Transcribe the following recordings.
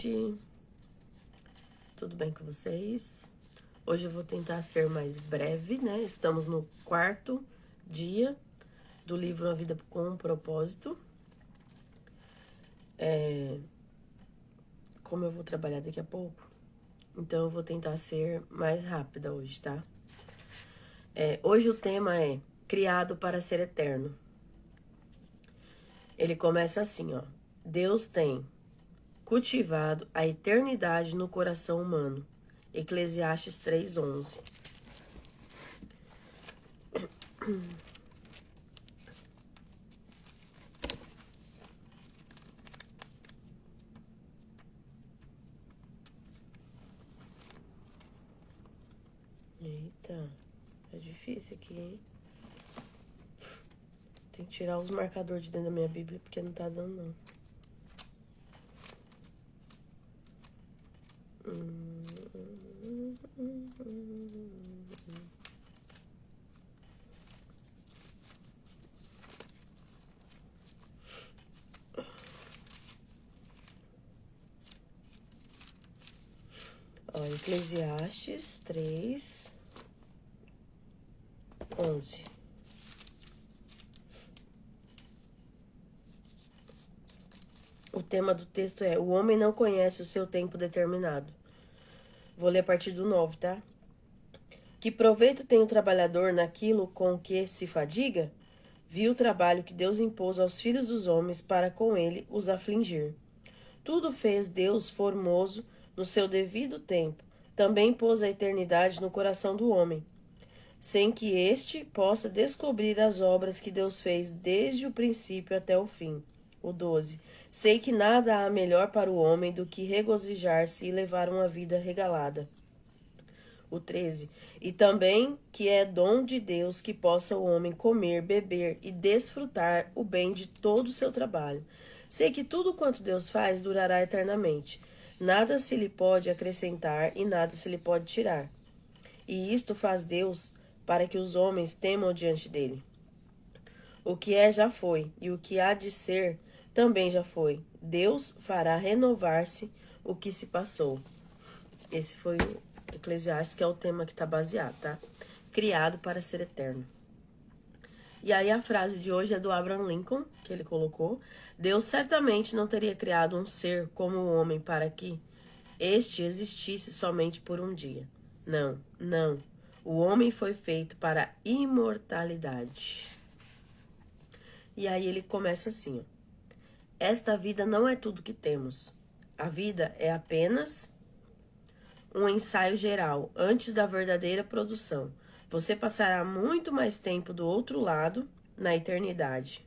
noite, tudo bem com vocês? Hoje eu vou tentar ser mais breve, né? Estamos no 4º dia do livro A Vida com um Propósito. Como eu vou trabalhar daqui a pouco, então eu vou tentar ser mais rápida hoje, tá? Hoje o tema é Criado para ser Eterno. Ele começa assim, ó. Deus tem cultivado a eternidade no coração humano. Eclesiastes 3:11. Eita, é difícil aqui, hein? Tem que tirar os marcadores de dentro da minha Bíblia porque não tá dando, não. Ó, Eclesiastes 3:11. O tema do texto é: o homem não conhece o seu tempo determinado. Vou ler a partir do 9, tá? Que proveito tem o trabalhador naquilo com que se fadiga? Viu o trabalho que Deus impôs aos filhos dos homens para com ele os afligir. Tudo fez Deus formoso no seu devido tempo. Também pôs a eternidade no coração do homem, sem que este possa descobrir as obras que Deus fez desde o princípio até o fim. O 12. Sei que nada há melhor para o homem do que regozijar-se e levar uma vida regalada. O 13. E também que é dom de Deus que possa o homem comer, beber e desfrutar o bem de todo o seu trabalho. Sei que tudo quanto Deus faz durará eternamente. Nada se lhe pode acrescentar e nada se lhe pode tirar. E isto faz Deus para que os homens temam diante dele. O que é já foi, e o que há de ser também já foi. Deus fará renovar-se o que se passou. Esse foi o Eclesiastes, que é o tema que está baseado, tá? Criado para ser eterno. E aí a frase de hoje é do Abraham Lincoln, que ele colocou: Deus certamente não teria criado um ser como o homem para que este existisse somente por um dia. Não, não. O homem foi feito para a imortalidade. E aí ele começa assim, ó. Esta vida não é tudo que temos. A vida é apenas um ensaio geral antes da verdadeira produção. Você passará muito mais tempo do outro lado, na eternidade.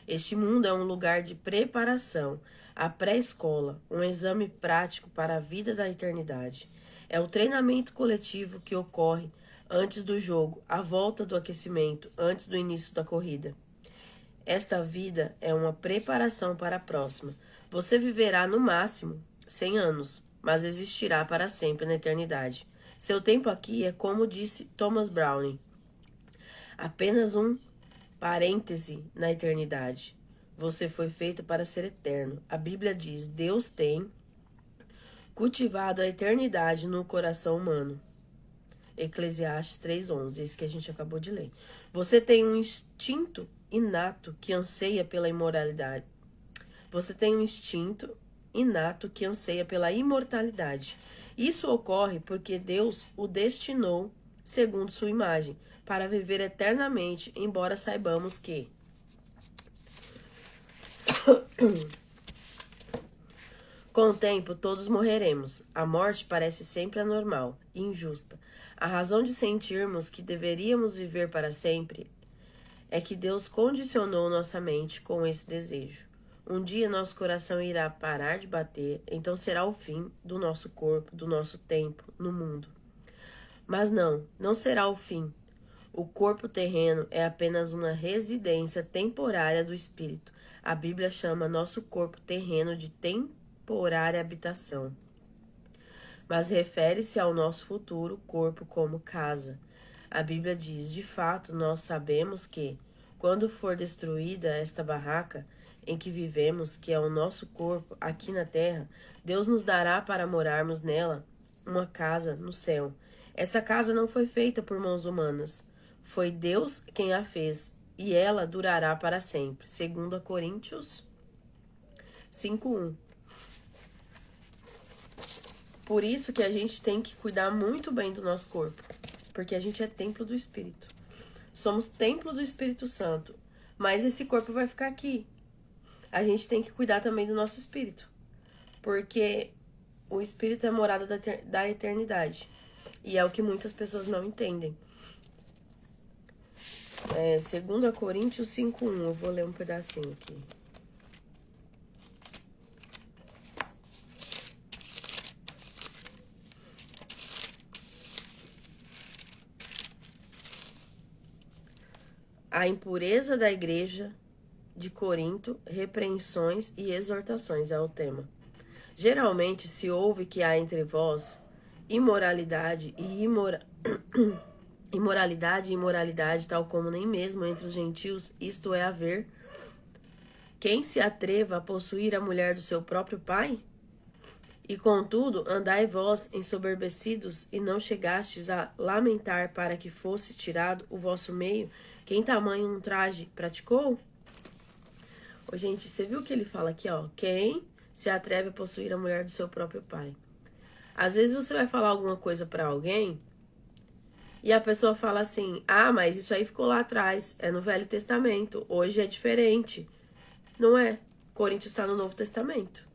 Este mundo é um lugar de preparação, a pré-escola, um exame prático para a vida da eternidade. É o treinamento coletivo que ocorre antes do jogo, a volta do aquecimento, antes do início da corrida. Esta vida é uma preparação para a próxima. Você viverá no máximo 100 anos, mas existirá para sempre na eternidade. Seu tempo aqui é como disse Thomas Browne, apenas um parêntese na eternidade. Você foi feito para ser eterno. A Bíblia diz: Deus tem cultivado a eternidade no coração humano. Eclesiastes 3:11, esse que a gente acabou de ler. Você tem um instinto inato que anseia pela imoralidade. Você tem um instinto inato que anseia pela imortalidade. Isso ocorre porque Deus o destinou, segundo sua imagem, para viver eternamente, embora saibamos que com o tempo todos morreremos. A morte parece sempre anormal e injusta. A razão de sentirmos que deveríamos viver para sempre é que Deus condicionou nossa mente com esse desejo. Um dia nosso coração irá parar de bater, então será o fim do nosso corpo, do nosso tempo no mundo. Mas não será o fim. O corpo terreno é apenas uma residência temporária do espírito. A Bíblia chama nosso corpo terreno de temporária habitação, mas refere-se ao nosso futuro corpo como casa. A Bíblia diz: de fato, nós sabemos que, quando for destruída esta barraca, em que vivemos, que é o nosso corpo aqui na terra, Deus nos dará para morarmos nela uma casa no céu. Essa casa não foi feita por mãos humanas. Foi Deus quem a fez, e ela durará para sempre. 2 Coríntios 5:1. Por isso que a gente tem que cuidar muito bem do nosso corpo, porque a gente é templo do Espírito. Somos templo do Espírito Santo, mas esse corpo vai ficar aqui. A gente tem que cuidar também do nosso espírito, porque o espírito é a morada da eternidade, e é o que muitas pessoas não entendem. 2 Coríntios 5:1, eu vou ler um pedacinho aqui. A impureza da igreja de Corinto, repreensões e exortações é o tema. Geralmente se ouve que há entre vós imoralidade e imoralidade, tal como nem mesmo entre os gentios, isto é haver quem se atreva a possuir a mulher do seu próprio pai? E contudo, andai vós ensoberbecidos e não chegastes a lamentar para que fosse tirado o vosso meio, quem tamanho um traje praticou? Ô, gente, você viu o que ele fala aqui, ó? Quem se atreve a possuir a mulher do seu próprio pai? Às vezes você vai falar alguma coisa pra alguém e a pessoa fala assim, ah, mas isso aí ficou lá atrás, é no Velho Testamento, hoje é diferente. Não é. Coríntios está no Novo Testamento.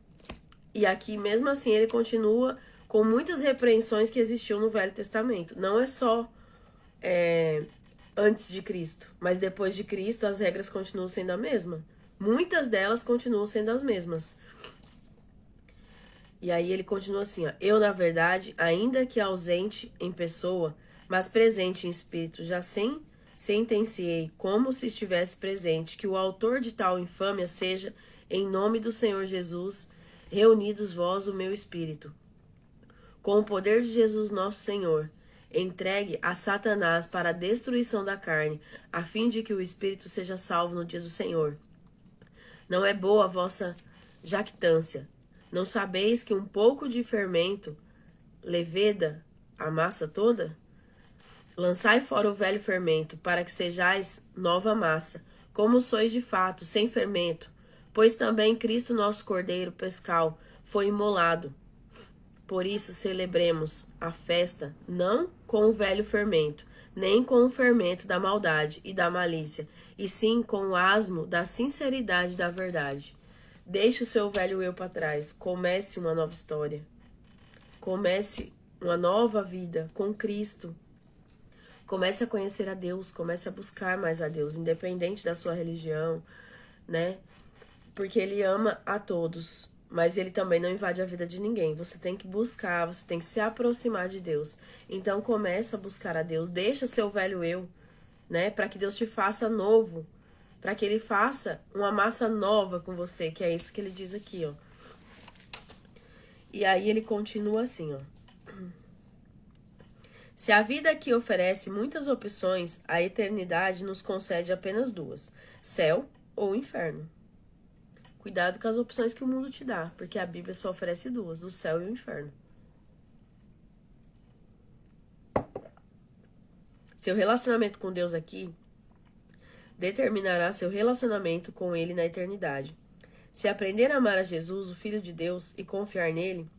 E aqui, mesmo assim, ele continua com muitas repreensões que existiam no Velho Testamento. Não é só antes de Cristo, mas depois de Cristo as regras continuam sendo a mesma. Muitas delas continuam sendo as mesmas. E aí ele continua assim, ó. Eu, na verdade, ainda que ausente em pessoa, mas presente em espírito, já sentenciei, como se estivesse presente, que o autor de tal infâmia seja, em nome do Senhor Jesus, reunidos vós o meu espírito. Com o poder de Jesus nosso Senhor, entregue a Satanás para a destruição da carne, a fim de que o espírito seja salvo no dia do Senhor. Não é boa a vossa jactância. Não sabeis que um pouco de fermento leveda a massa toda? Lançai fora o velho fermento, para que sejais nova massa, como sois de fato, sem fermento. Pois também Cristo nosso Cordeiro Pascal foi imolado. Por isso celebremos a festa não com o velho fermento, nem com o fermento da maldade e da malícia, e sim com o asmo da sinceridade da verdade. Deixe o seu velho eu para trás, comece uma nova história. Comece uma nova vida com Cristo. Comece a conhecer a Deus, comece a buscar mais a Deus, independente da sua religião, né? Porque Ele ama a todos, mas Ele também não invade a vida de ninguém. Você tem que buscar, você tem que se aproximar de Deus. Então comece a buscar a Deus, deixa seu velho eu, né? Para que Deus te faça novo, para que Ele faça uma massa nova com você, que é isso que Ele diz aqui, ó. E aí ele continua assim, ó. Se a vida aqui oferece muitas opções, a eternidade nos concede apenas duas: céu ou inferno. Cuidado com as opções que o mundo te dá, porque a Bíblia só oferece duas: o céu e o inferno. Seu relacionamento com Deus aqui determinará seu relacionamento com Ele na eternidade. Se aprender a amar a Jesus, o Filho de Deus, e confiar nele,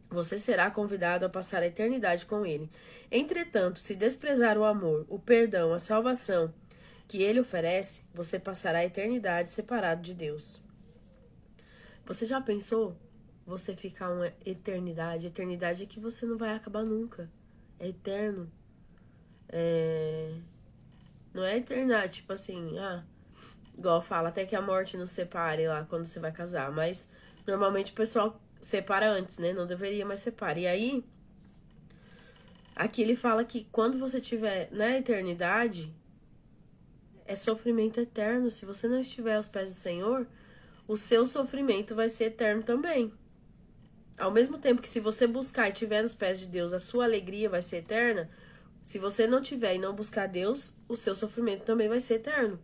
você será convidado a passar a eternidade com Ele. Entretanto, se desprezar o amor, o perdão, a salvação que Ele oferece, você passará a eternidade separado de Deus. Você já pensou você ficar uma eternidade? Eternidade é que você não vai acabar nunca. É eterno. Não é eternidade, tipo assim, igual fala, até que a morte nos separe lá quando você vai casar. Mas normalmente o pessoal separa antes, né? Não deveria, mas separa. E aí, aqui ele fala que quando você estiver na eternidade, é sofrimento eterno. Se você não estiver aos pés do Senhor, o seu sofrimento vai ser eterno também. Ao mesmo tempo que se você buscar e estiver nos pés de Deus, a sua alegria vai ser eterna. Se você não tiver e não buscar Deus, o seu sofrimento também vai ser eterno.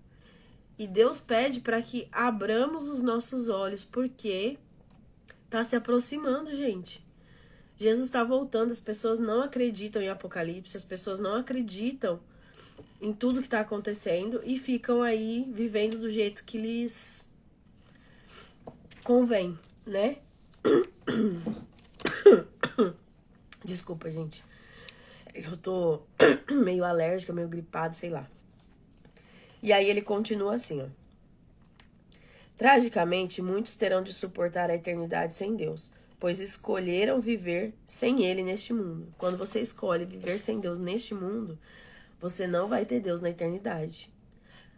E Deus pede para que abramos os nossos olhos, porque tá se aproximando, gente. Jesus está voltando, as pessoas não acreditam em Apocalipse, as pessoas não acreditam em tudo que está acontecendo e ficam aí vivendo do jeito que lhes convém, né? Desculpa, gente. Eu tô meio alérgica, meio gripada, sei lá. E aí ele continua assim, ó. Tragicamente, muitos terão de suportar a eternidade sem Deus, pois escolheram viver sem Ele neste mundo. Quando você escolhe viver sem Deus neste mundo, você não vai ter Deus na eternidade.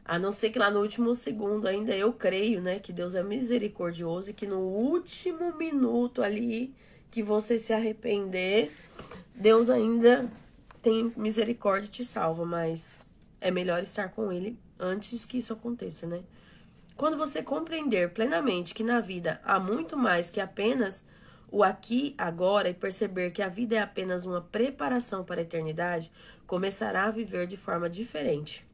A não ser que lá no último segundo ainda eu creio, né, que Deus é misericordioso e que no último minuto ali que você se arrepender, Deus ainda tem misericórdia e te salva, mas é melhor estar com Ele antes que isso aconteça, né? Quando você compreender plenamente que na vida há muito mais que apenas o aqui, agora, e perceber que a vida é apenas uma preparação para a eternidade, começará a viver de forma diferente.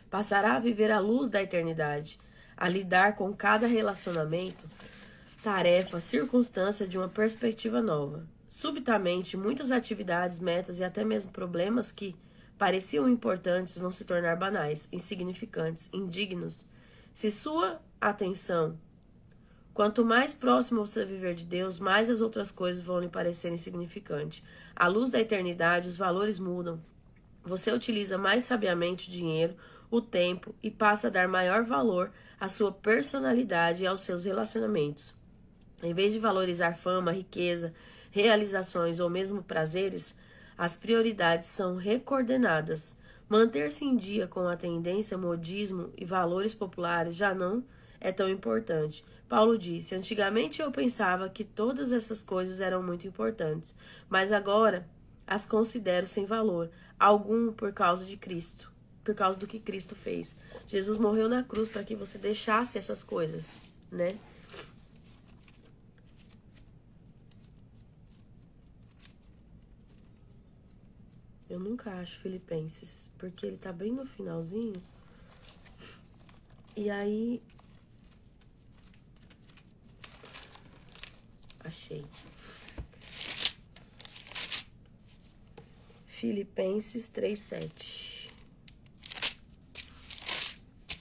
Passará a viver à luz da eternidade, a lidar com cada relacionamento, tarefa, circunstância de uma perspectiva nova. Subitamente, muitas atividades, metas e até mesmo problemas que pareciam importantes vão se tornar banais, insignificantes, indignos. Se sua atenção, quanto mais próximo você viver de Deus, mais as outras coisas vão lhe parecer insignificantes. À luz da eternidade, os valores mudam. Você utiliza mais sabiamente o dinheiro, o tempo e passa a dar maior valor à sua personalidade e aos seus relacionamentos. Em vez de valorizar fama, riqueza, realizações ou mesmo prazeres, as prioridades são recoordenadas. Manter-se em dia com a tendência, modismo e valores populares já não é tão importante. Paulo disse: antigamente eu pensava que todas essas coisas eram muito importantes, mas agora as considero sem valor algum por causa de Cristo, por causa do que Cristo fez. Jesus morreu na cruz para que você deixasse essas coisas, né? Eu nunca acho Filipenses, porque ele tá bem no finalzinho. E aí... achei. Filipenses 3:7.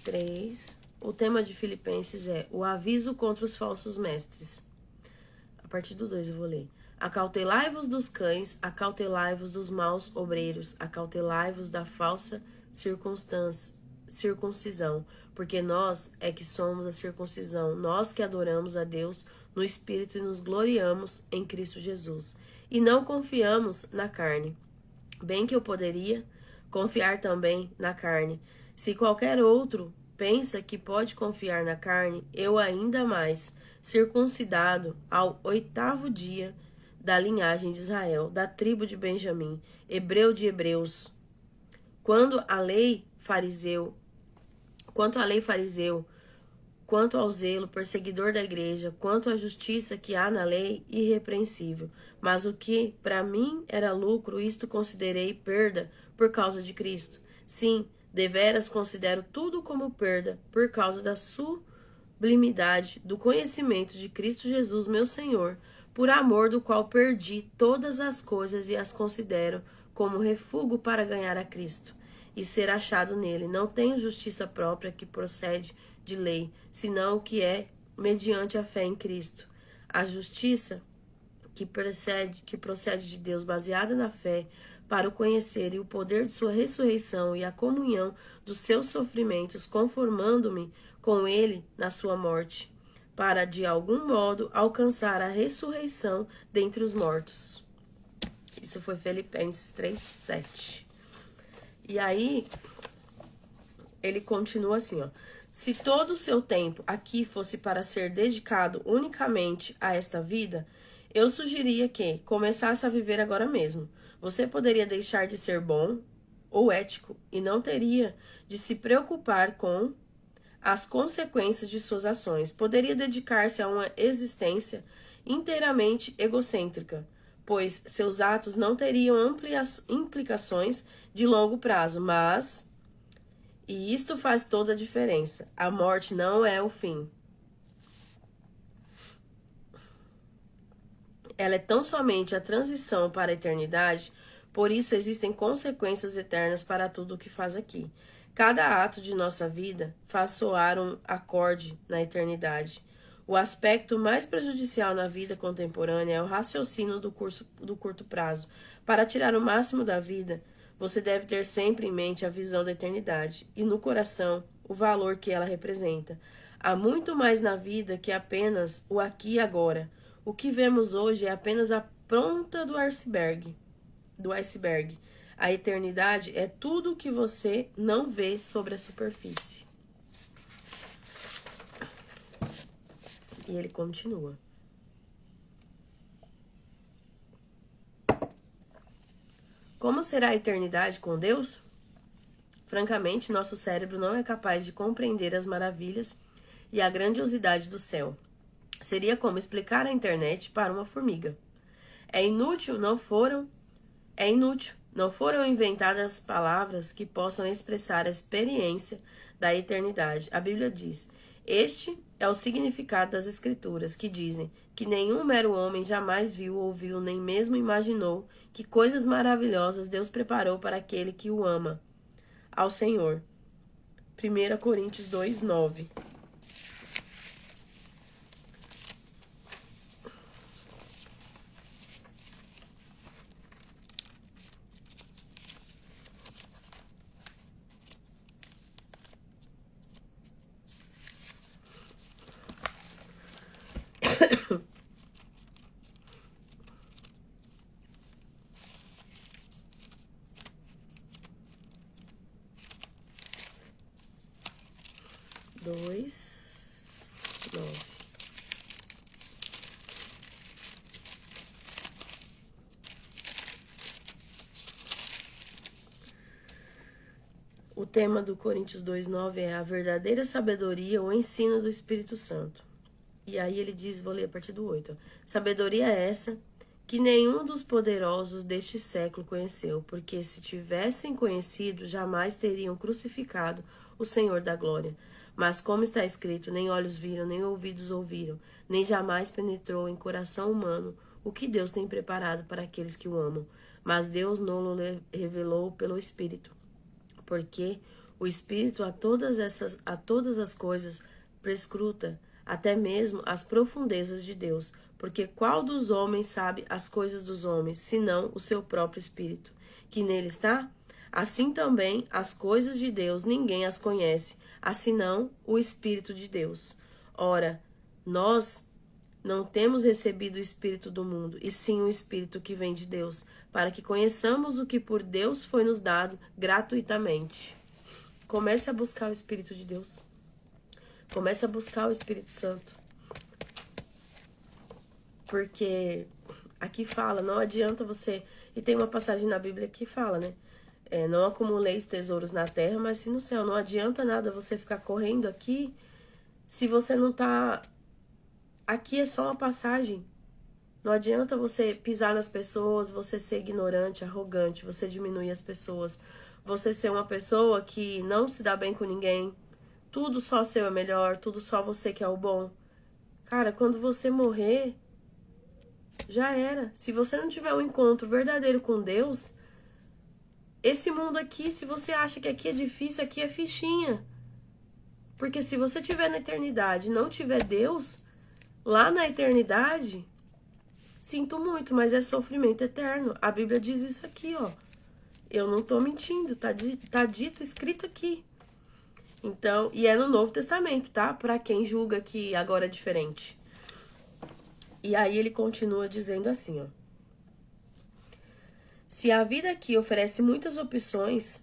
3. O tema de Filipenses é o aviso contra os falsos mestres. A partir do 2 eu vou ler. Acautelai-vos dos cães, acautelai-vos dos maus obreiros, acautelai-vos da falsa circuncisão, porque nós é que somos a circuncisão, nós que adoramos a Deus no Espírito e nos gloriamos em Cristo Jesus. E não confiamos na carne. Bem que eu poderia confiar também na carne. Se qualquer outro pensa que pode confiar na carne, eu ainda mais, circuncidado ao 8º dia, da linhagem de Israel, da tribo de Benjamim, hebreu de hebreus. Quanto à lei fariseu, quanto ao zelo perseguidor da igreja, quanto à justiça que há na lei, irrepreensível. Mas o que para mim era lucro, isto considerei perda por causa de Cristo. Sim, deveras considero tudo como perda por causa da sublimidade do conhecimento de Cristo Jesus, meu Senhor, por amor do qual perdi todas as coisas e as considero como refúgio para ganhar a Cristo e ser achado nele. Não tenho justiça própria que procede de lei, senão o que é mediante a fé em Cristo. A justiça que procede de Deus, baseada na fé, para o conhecer e o poder de sua ressurreição e a comunhão dos seus sofrimentos, conformando-me com ele na sua morte, para de algum modo alcançar a ressurreição dentre os mortos. Isso foi Filipenses 3:7. E aí ele continua assim, ó: se todo o seu tempo aqui fosse para ser dedicado unicamente a esta vida, eu sugeria que começasse a viver agora mesmo. Você poderia deixar de ser bom ou ético e não teria de se preocupar com as consequências de suas ações. Poderia dedicar-se a uma existência inteiramente egocêntrica, pois seus atos não teriam implicações de longo prazo, mas E isto faz toda a diferença. A morte não é o fim. Ela é tão somente a transição para a eternidade, por isso existem consequências eternas para tudo o que faz aqui. Cada ato de nossa vida faz soar um acorde na eternidade. O aspecto mais prejudicial na vida contemporânea é o raciocínio do curto prazo. Para tirar o máximo da vida, você deve ter sempre em mente a visão da eternidade e no coração o valor que ela representa. Há muito mais na vida que apenas o aqui e agora. O que vemos hoje é apenas a ponta do iceberg. A eternidade é tudo o que você não vê sobre a superfície. E ele continua. Como será a eternidade com Deus? Francamente, nosso cérebro não é capaz de compreender as maravilhas e a grandiosidade do céu. Seria como explicar a internet para uma formiga. É inútil, não foram inventadas palavras que possam expressar a experiência da eternidade. A Bíblia diz: este é o significado das Escrituras, que dizem que nenhum mero homem jamais viu, ouviu, nem mesmo imaginou que coisas maravilhosas Deus preparou para aquele que o ama, ao Senhor. 1 Coríntios 2:9. Dois, 9. O tema do Coríntios 2:9 é a verdadeira sabedoria, o ensino do Espírito Santo. E aí ele diz, vou ler a partir do 8. Sabedoria é essa que nenhum dos poderosos deste século conheceu, porque se tivessem conhecido, jamais teriam crucificado o Senhor da glória. Mas como está escrito, nem olhos viram, nem ouvidos ouviram, nem jamais penetrou em coração humano o que Deus tem preparado para aqueles que o amam. Mas Deus não revelou pelo Espírito, porque o Espírito a todas as coisas prescruta, até mesmo as profundezas de Deus. Porque qual dos homens sabe as coisas dos homens, senão o seu próprio Espírito, que nele está? Assim também as coisas de Deus ninguém as conhece, senão o Espírito de Deus. Ora, nós não temos recebido o Espírito do mundo, e sim o Espírito que vem de Deus, para que conheçamos o que por Deus foi nos dado gratuitamente. Comece a buscar o Espírito de Deus. Comece a buscar o Espírito Santo. Porque aqui fala, não adianta você... E tem uma passagem na Bíblia que fala, né? Não acumuleis tesouros na terra, mas sim no céu. Não adianta nada você ficar correndo aqui se você não tá... Aqui é só uma passagem. Não adianta você pisar nas pessoas, você ser ignorante, arrogante, você diminuir as pessoas, você ser uma pessoa que não se dá bem com ninguém, tudo só seu é melhor, tudo só você que é o bom. Cara, quando você morrer, já era. Se você não tiver um encontro verdadeiro com Deus, esse mundo aqui, se você acha que aqui é difícil, aqui é fichinha. Porque se você tiver na eternidade e não tiver Deus, lá na eternidade, sinto muito, mas é sofrimento eterno. A Bíblia diz isso aqui, ó. Eu não tô mentindo, tá dito, escrito aqui. Então, e é no Novo Testamento, tá? Pra quem julga que agora é diferente. E aí ele continua dizendo assim, ó. Se a vida aqui oferece muitas opções...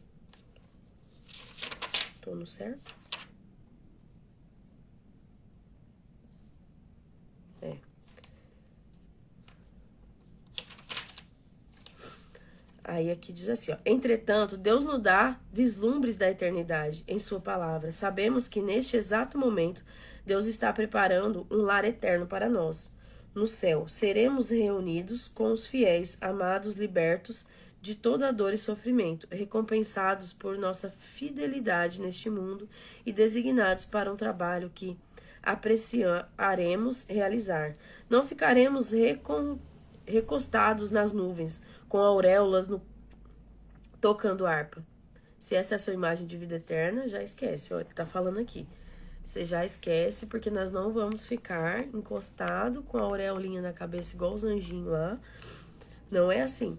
Tô no certo? Aí aqui diz assim, ó. Entretanto, Deus nos dá vislumbres da eternidade em sua palavra. Sabemos que neste exato momento, Deus está preparando um lar eterno para nós. No céu, seremos reunidos com os fiéis, amados, libertos de toda dor e sofrimento, recompensados por nossa fidelidade neste mundo e designados para um trabalho que apreciaremos realizar. Não ficaremos recostados nas nuvens, com auréolas tocando harpa. Se essa é a sua imagem de vida eterna, já esquece. Olha, tá falando aqui. Você já esquece, porque nós não vamos ficar encostado com a auréolinha na cabeça igual os anjinhos lá. Não é assim,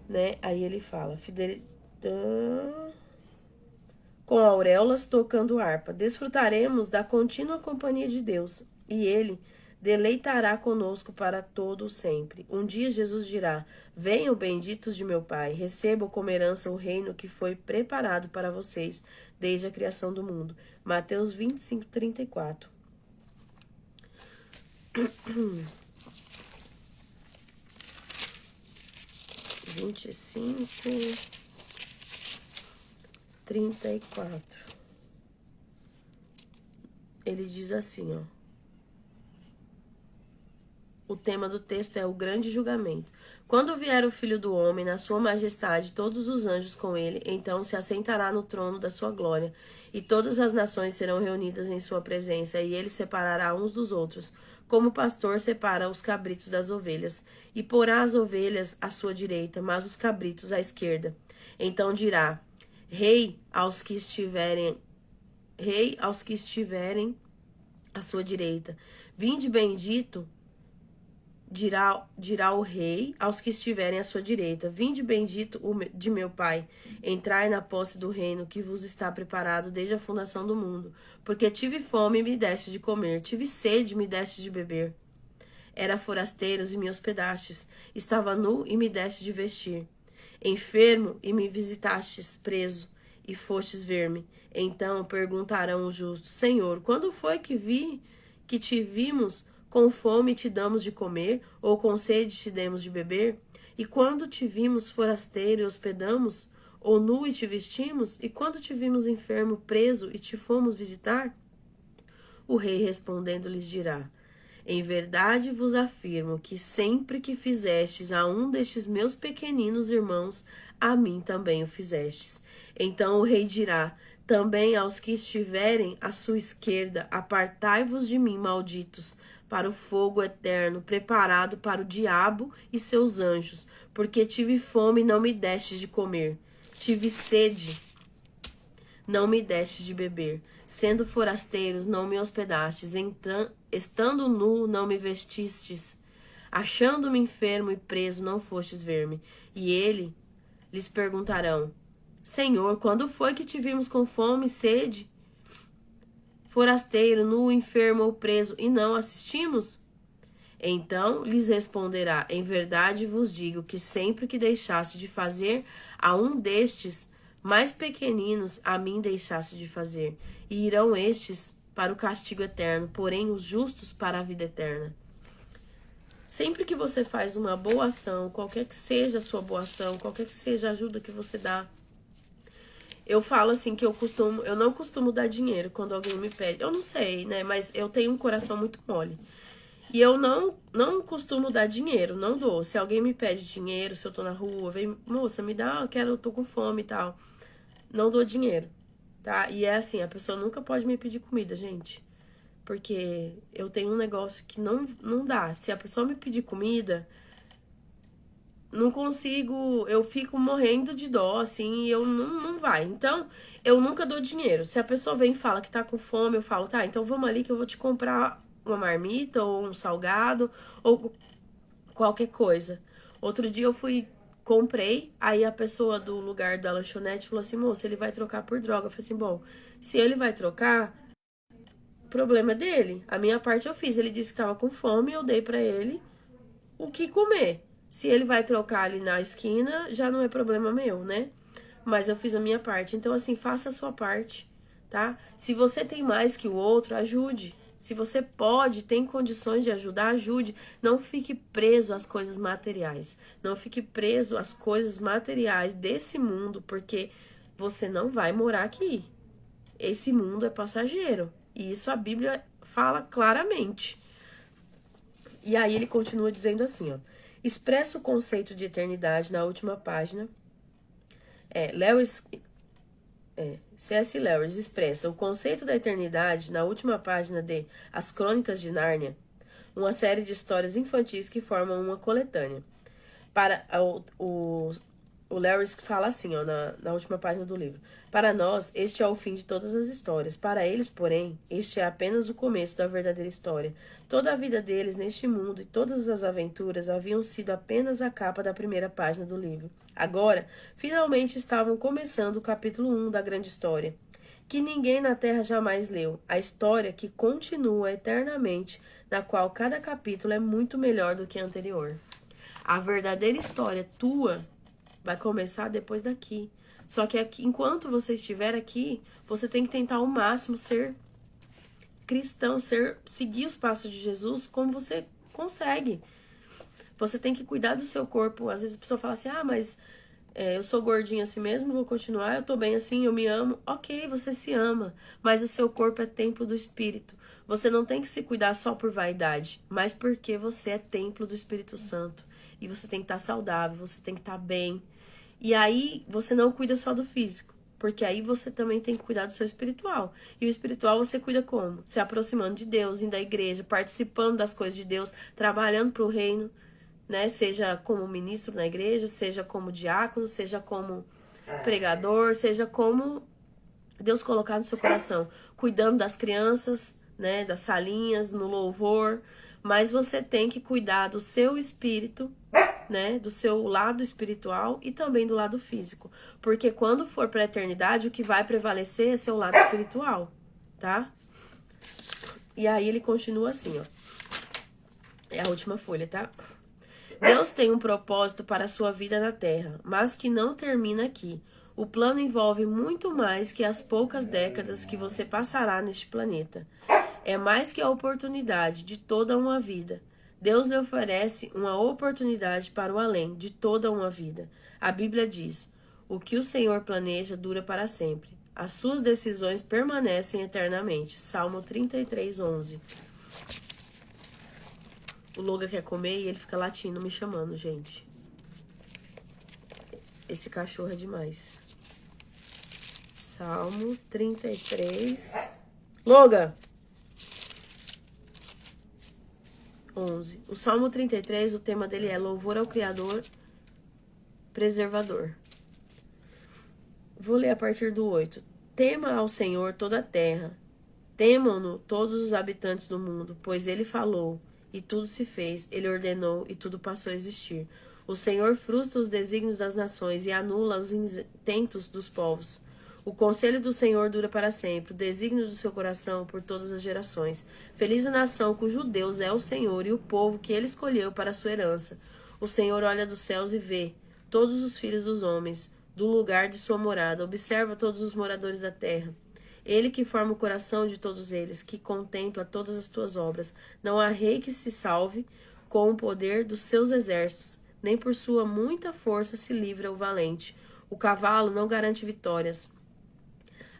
né? Aí ele fala, com auréolas tocando harpa. Desfrutaremos da contínua companhia de Deus, e ele deleitará conosco para todo o sempre. Um dia Jesus dirá: venham, benditos de meu Pai, recebam como herança o reino que foi preparado para vocês desde a criação do mundo. Mateus 25, 34. 25, 34. Ele diz assim, ó. O tema do texto é o grande julgamento. Quando vier o Filho do Homem, na sua majestade, todos os anjos com ele, então se assentará no trono da sua glória, e todas as nações serão reunidas em sua presença, e ele separará uns dos outros, como o pastor separa os cabritos das ovelhas, e porá as ovelhas à sua direita, mas os cabritos à esquerda. Então dirá: Rei aos que estiverem à sua direita. Vinde bendito, dirá o rei aos que estiverem à sua direita: vinde bendito de meu Pai, entrai na posse do reino que vos está preparado desde a fundação do mundo. Porque tive fome e me deste de comer, tive sede e me deste de beber. Era forasteiros e me hospedastes, estava nu e me deste de vestir. Enfermo e me visitastes, preso e fostes ver-me. Então perguntarão os justos: Senhor, quando foi que te vimos com fome e te damos de comer, ou com sede te demos de beber? E quando te vimos forasteiro e hospedamos, ou nu e te vestimos? E quando te vimos enfermo, preso e te fomos visitar? O rei respondendo lhes dirá: em verdade vos afirmo que sempre que fizestes a um destes meus pequeninos irmãos, a mim também o fizestes. Então o rei dirá também aos que estiverem à sua esquerda: apartai-vos de mim, malditos, para o fogo eterno, preparado para o diabo e seus anjos, porque tive fome e não me destes de comer, tive sede, não me destes de beber, sendo forasteiros, não me hospedastes, estando nu, não me vestistes, achando-me enfermo e preso, não fostes ver-me. E ele lhes perguntarão: Senhor, quando foi que te vimos com fome e sede, forasteiro, nu, enfermo ou preso, e não assistimos? Então lhes responderá: em verdade vos digo que sempre que deixaste de fazer a um destes mais pequeninos, a mim deixaste de fazer. E irão estes para o castigo eterno, porém os justos para a vida eterna. Sempre que você faz uma boa ação, qualquer que seja a sua boa ação, qualquer que seja a ajuda que você dá, eu falo assim que eu não costumo dar dinheiro quando alguém me pede. Eu não sei, né? Mas eu tenho um coração muito mole. E eu não costumo dar dinheiro, não dou. Se alguém me pede dinheiro, se eu tô na rua, vem, moça, me dá, eu tô com fome e tal. Não dou dinheiro, tá? E é assim, a pessoa nunca pode me pedir comida, gente. Porque eu tenho um negócio que não dá. Se a pessoa me pedir comida, não consigo, eu fico morrendo de dó, assim, e eu não vai. Então, eu nunca dou dinheiro. Se a pessoa vem e fala que tá com fome, eu falo: tá, então vamos ali que eu vou te comprar uma marmita ou um salgado ou qualquer coisa. Outro dia eu comprei, aí a pessoa do lugar da lanchonete falou assim: moça, ele vai trocar por droga. Eu falei assim: bom, se ele vai trocar, problema é dele. A minha parte eu fiz. Ele disse que tava com fome, eu dei pra ele o que comer. Se ele vai trocar ali na esquina, já não é problema meu, né? Mas eu fiz a minha parte. Então, assim, faça a sua parte, tá? Se você tem mais que o outro, ajude. Se você pode, tem condições de ajudar, ajude. Não fique preso às coisas materiais. Não fique preso às coisas materiais desse mundo, porque você não vai morar aqui. Esse mundo é passageiro. E isso a Bíblia fala claramente. E aí ele continua dizendo assim, ó: expressa o conceito de eternidade na última página. C.S. Lewis expressa o conceito da eternidade na última página de As Crônicas de Nárnia, uma série de histórias infantis que formam uma coletânea. Para o Lewis fala assim, ó, na última página do livro. Para nós, este é o fim de todas as histórias. Para eles, porém, este é apenas o começo da verdadeira história. Toda a vida deles neste mundo e todas as aventuras haviam sido apenas a capa da primeira página do livro. Agora, finalmente estavam começando o capítulo 1 da grande história, que ninguém na Terra jamais leu. A história que continua eternamente, na qual cada capítulo é muito melhor do que a anterior. A verdadeira história tua vai começar depois daqui. Só que aqui, enquanto você estiver aqui, você tem que tentar ao máximo ser cristão, seguir os passos de Jesus como você consegue. Você tem que cuidar do seu corpo. Às vezes a pessoa fala assim, mas eu sou gordinha assim mesmo, vou continuar, eu tô bem assim, eu me amo. Ok, você se ama, mas o seu corpo é templo do Espírito. Você não tem que se cuidar só por vaidade, mas porque você é templo do Espírito Santo. E você tem que estar saudável, você tem que estar bem. E aí você não cuida só do físico, porque aí você também tem que cuidar do seu espiritual. E o espiritual você cuida como? Se aproximando de Deus, indo à igreja, participando das coisas de Deus, trabalhando para o reino, né? Seja como ministro na igreja, seja como diácono, seja como pregador, seja como Deus colocar no seu coração, cuidando das crianças, né? Das salinhas, no louvor. Mas você tem que cuidar do seu espírito, né, do seu lado espiritual e também do lado físico. Porque quando for para a eternidade, o que vai prevalecer é seu lado espiritual, tá? E aí ele continua assim, ó. É a última folha, tá? Deus tem um propósito para a sua vida na Terra, mas que não termina aqui. O plano envolve muito mais que as poucas décadas que você passará neste planeta. É mais que a oportunidade de toda uma vida. Deus lhe oferece uma oportunidade para o além de toda uma vida. A Bíblia diz: o que o Senhor planeja dura para sempre. As suas decisões permanecem eternamente. Salmo 33, 11. O Logan quer comer e ele fica latindo, me chamando, gente. Esse cachorro é demais. Salmo 33. Logan! 11. O Salmo 33, o tema dele é louvor ao Criador preservador. Vou ler a partir do 8. Tema ao Senhor toda a terra. Temam-no todos os habitantes do mundo, pois ele falou e tudo se fez, ele ordenou e tudo passou a existir. O Senhor frustra os desígnios das nações e anula os intentos dos povos. O conselho do Senhor dura para sempre, o desígnio do seu coração por todas as gerações. Feliz a nação cujo Deus é o Senhor e o povo que ele escolheu para a sua herança. O Senhor olha dos céus e vê todos os filhos dos homens, do lugar de sua morada, observa todos os moradores da terra. Ele que forma o coração de todos eles, que contempla todas as tuas obras. Não há rei que se salve com o poder dos seus exércitos, nem por sua muita força se livra o valente. O cavalo não garante vitórias,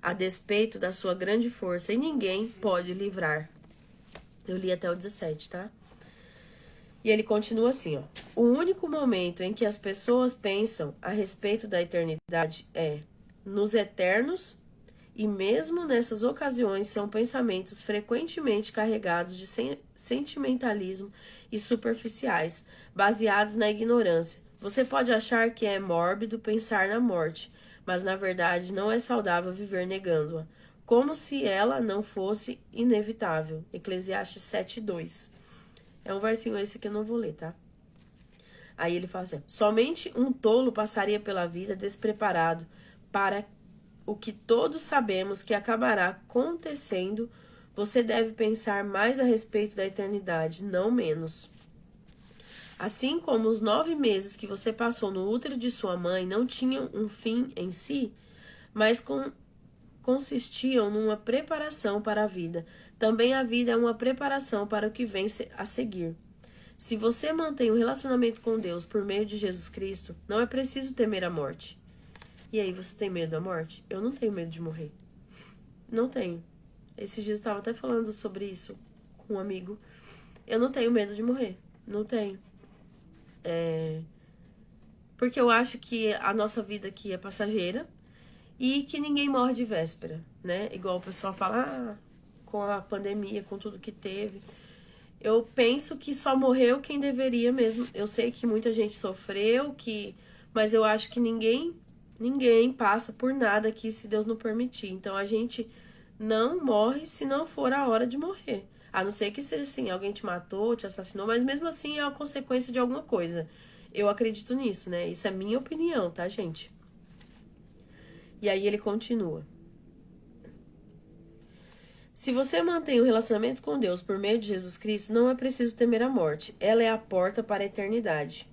a despeito da sua grande força, e ninguém pode livrar. Eu li até o 17, tá? E ele continua assim, ó. O único momento em que as pessoas pensam a respeito da eternidade é nos eternos, e mesmo nessas ocasiões são pensamentos frequentemente carregados de sentimentalismo e superficiais, baseados na ignorância. Você pode achar que é mórbido pensar na morte, mas na verdade não é saudável viver negando-a, como se ela não fosse inevitável. Eclesiastes 7:2. É um versinho esse que eu não vou ler, tá? Aí ele fala assim: somente um tolo passaria pela vida despreparado para o que todos sabemos que acabará acontecendo. Você deve pensar mais a respeito da eternidade, não menos. Assim como os 9 meses que você passou no útero de sua mãe não tinham um fim em si, mas consistiam numa preparação para a vida, também a vida é uma preparação para o que vem a seguir. Se você mantém um relacionamento com Deus por meio de Jesus Cristo, não é preciso temer a morte. E aí, você tem medo da morte? Eu não tenho medo de morrer. Não tenho. Esses dias eu estava até falando sobre isso com um amigo. Eu não tenho medo de morrer. Não tenho. Porque eu acho que a nossa vida aqui é passageira e que ninguém morre de véspera, né? Igual o pessoal fala, com a pandemia, com tudo que teve. Eu penso que só morreu quem deveria mesmo. Eu sei que muita gente sofreu, mas eu acho que ninguém passa por nada aqui se Deus não permitir. Então a gente não morre se não for a hora de morrer. A não ser que seja assim, alguém te matou, te assassinou, mas mesmo assim é a consequência de alguma coisa. Eu acredito nisso, né? Isso é minha opinião, tá, gente? E aí ele continua. Se você mantém o relacionamento com Deus por meio de Jesus Cristo, não é preciso temer a morte. Ela é a porta para a eternidade.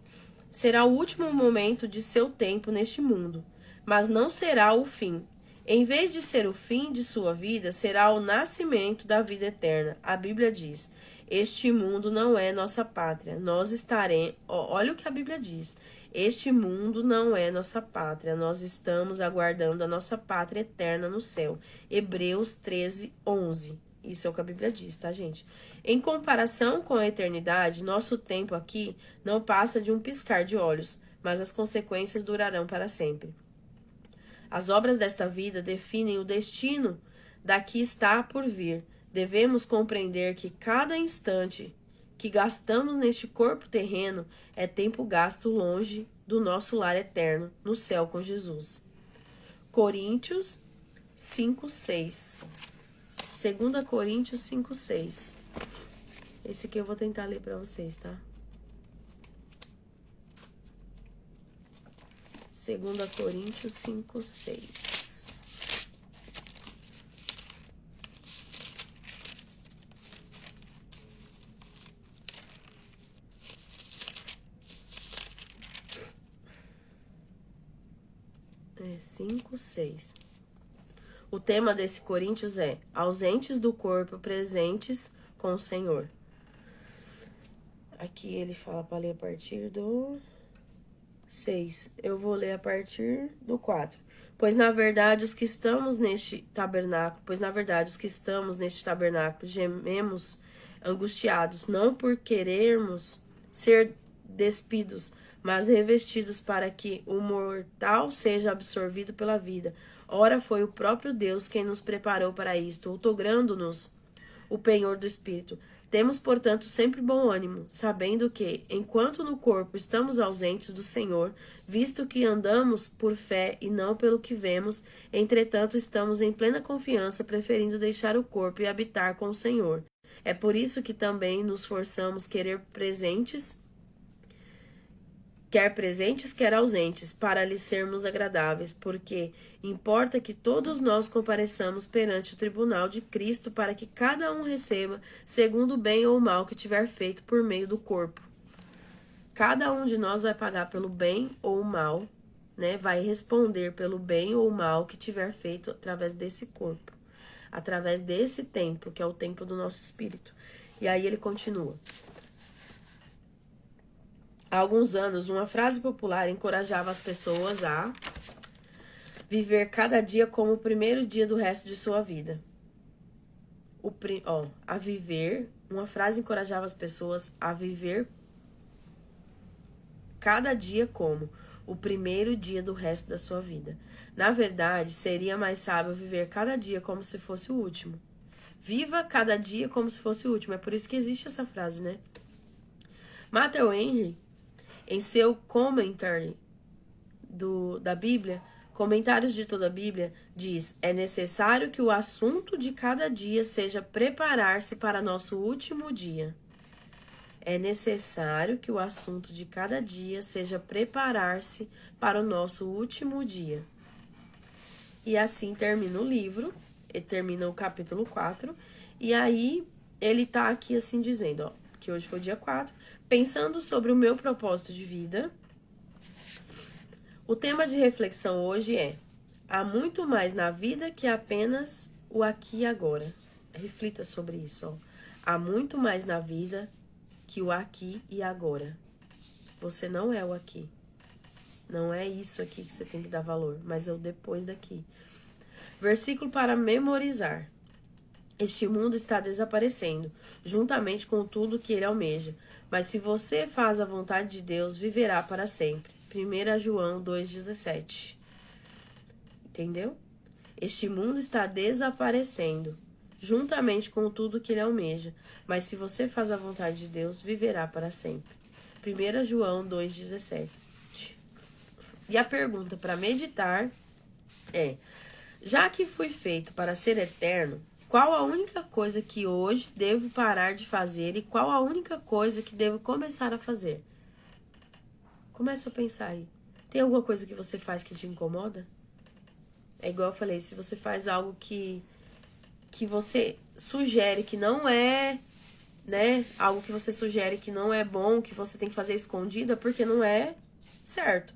Será o último momento de seu tempo neste mundo, mas não será o fim. Em vez de ser o fim de sua vida, será o nascimento da vida eterna. A Bíblia diz: este mundo não é nossa pátria. Nós estaremos. Olha o que a Bíblia diz. Este mundo não é nossa pátria. Nós estamos aguardando a nossa pátria eterna no céu. Hebreus 13, 11. Isso é o que a Bíblia diz, tá, gente? Em comparação com a eternidade, nosso tempo aqui não passa de um piscar de olhos, mas as consequências durarão para sempre. As obras desta vida definem o destino da que está por vir. Devemos compreender que cada instante que gastamos neste corpo terreno é tempo gasto longe do nosso lar eterno, no céu com Jesus. Coríntios 5:6. 2 Coríntios 5:6. Esse aqui eu vou tentar ler para vocês, tá? 2 Coríntios 5:6. É 5:6. O tema desse Coríntios é ausentes do corpo, presentes com o Senhor. Aqui ele fala para ler a partir do 6. Eu vou ler a partir do 4. Pois na verdade os que estamos neste tabernáculo, gememos angustiados, não por querermos ser despidos, mas revestidos para que o mortal seja absorvido pela vida. Ora, foi o próprio Deus quem nos preparou para isto, outorgando-nos o penhor do Espírito. Temos, portanto, sempre bom ânimo, sabendo que, enquanto no corpo estamos ausentes do Senhor, visto que andamos por fé e não pelo que vemos, entretanto estamos em plena confiança, preferindo deixar o corpo e habitar com o Senhor. É por isso que também nos forçamos quer presentes, quer ausentes, para lhe sermos agradáveis, porque importa que todos nós compareçamos perante o tribunal de Cristo, para que cada um receba segundo o bem ou o mal que tiver feito por meio do corpo. Cada um de nós vai pagar pelo bem ou o mal, né? Vai responder pelo bem ou o mal que tiver feito através desse corpo, através desse templo, que é o templo do nosso espírito. E aí ele continua. Há alguns anos, uma frase popular encorajava as pessoas a viver cada dia como o primeiro dia do resto de sua vida. Uma frase encorajava as pessoas a viver cada dia como o primeiro dia do resto da sua vida. Na verdade, seria mais sábio viver cada dia como se fosse o último. Viva cada dia como se fosse o último. É por isso que existe essa frase, né? Matthew Henry, em seu commentary da Bíblia, Comentários de toda a Bíblia, diz: é necessário que o assunto de cada dia seja preparar-se para nosso último dia. É necessário que o assunto de cada dia seja preparar-se para o nosso último dia. E assim termina o livro, e termina o capítulo 4, e aí ele tá aqui assim dizendo, ó, que hoje foi dia 4, pensando sobre o meu propósito de vida. O tema de reflexão hoje é: há muito mais na vida que apenas o aqui e agora. Reflita sobre isso, ó. Há muito mais na vida que o aqui e agora. Você não é o aqui. Não é isso aqui que você tem que dar valor, mas é o depois daqui. Versículo para memorizar. Este mundo está desaparecendo, juntamente com tudo que ele almeja. Mas se você faz a vontade de Deus, viverá para sempre. 1 João 2,17. Entendeu? Este mundo está desaparecendo, juntamente com tudo que ele almeja. Mas se você faz a vontade de Deus, viverá para sempre. 1 João 2,17. E a pergunta para meditar é: já que fui feito para ser eterno, qual a única coisa que hoje devo parar de fazer e qual a única coisa que devo começar a fazer? Começa a pensar aí. Tem alguma coisa que você faz que te incomoda? É igual eu falei, se você faz algo que você sugere que não é, né? Algo que você sugere que não é bom, que você tem que fazer escondida, porque não é certo.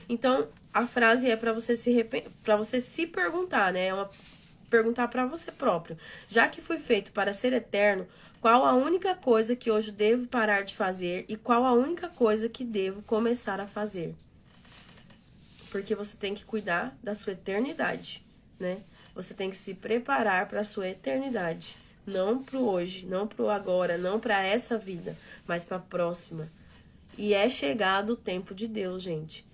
Então, a frase é para você se perguntar, né? Perguntar para você próprio. Já que fui feito para ser eterno, qual a única coisa que hoje devo parar de fazer e qual a única coisa que devo começar a fazer? Porque você tem que cuidar da sua eternidade, né? Você tem que se preparar para a sua eternidade. Não pro hoje, não pro agora, não para essa vida, mas para a próxima. E é chegado o tempo de Deus, gente.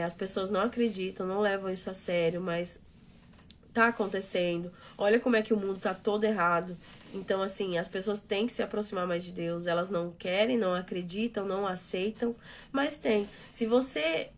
As pessoas não acreditam, não levam isso a sério, mas tá acontecendo. Olha como é que o mundo tá todo errado. Então, assim, as pessoas têm que se aproximar mais de Deus. Elas não querem, não acreditam, não aceitam, mas tem. Se você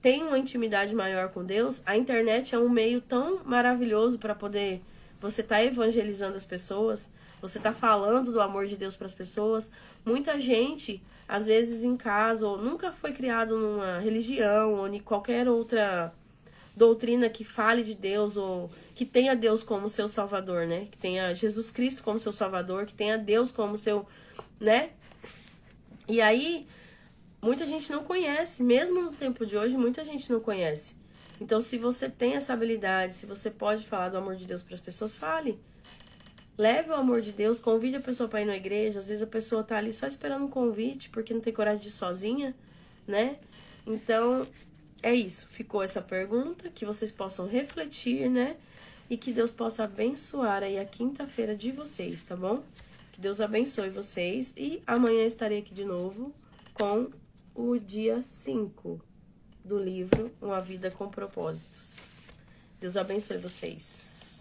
tem uma intimidade maior com Deus, a internet é um meio tão maravilhoso para poder você tá evangelizando as pessoas, você tá falando do amor de Deus para as pessoas. Muita gente, às vezes em casa, ou nunca foi criado numa religião ou em qualquer outra doutrina que fale de Deus ou que tenha Deus como seu salvador, né? Que tenha Jesus Cristo como seu salvador, que tenha Deus como seu, né? E aí muita gente não conhece, mesmo no tempo de hoje, muita gente não conhece. Então, se você tem essa habilidade, se você pode falar do amor de Deus para as pessoas, fale. Leve o amor de Deus, convide a pessoa para ir na igreja. Às vezes a pessoa tá ali só esperando um convite, porque não tem coragem de ir sozinha, né? Então, é isso. Ficou essa pergunta, que vocês possam refletir, né? E que Deus possa abençoar aí a quinta-feira de vocês, tá bom? Que Deus abençoe vocês. E amanhã estarei aqui de novo com o dia 5 do livro Uma Vida com Propósitos. Deus abençoe vocês.